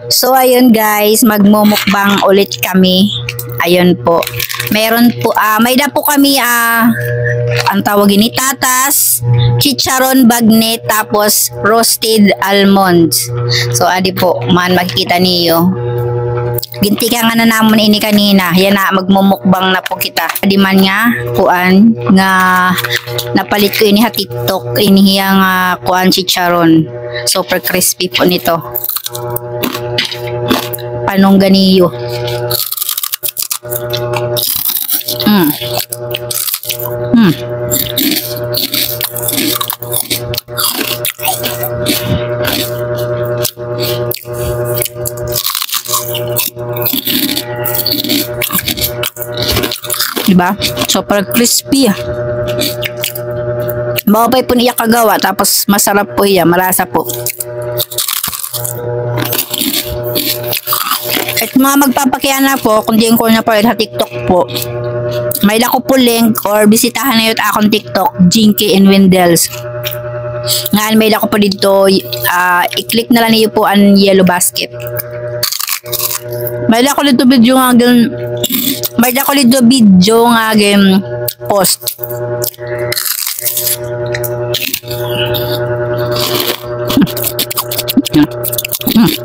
So ayun guys, magmumukbang ulit kami. Ayun po. Meron po may da po kami ang tawagin ni tatas, chicharon bagnet, tapos roasted almonds. So adi po, man makikita niyo. Ginti ka nga na namon ini kanina. Yan na, magmumukbang na po kita. Di man nga, kuan, nga napalit ko ini ha TikTok. Ini yang kuan chicharon. Super crispy po nito. Panong ganiyo. Diba? Super crispy. Mababay po niya kagawa, tapos masarap po iya, malasa po. At mga magpapakiyana po, kung di ko na po sa TikTok po, may lako po link or bisitahan na yun akong TikTok, Jinky and Wendels. Ngayon may lako po dito, i-click na lang niyo po ang yellow basket. May lako dito video nga ganun, may lako dito video nga ganun post.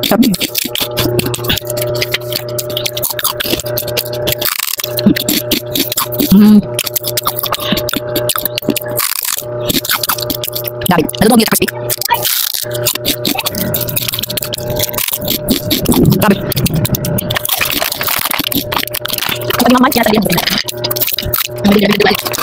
Sabi. Dapat, ano ba kita crispy? Dapat. Kapag naman siya sa bilang. Hindi na balik.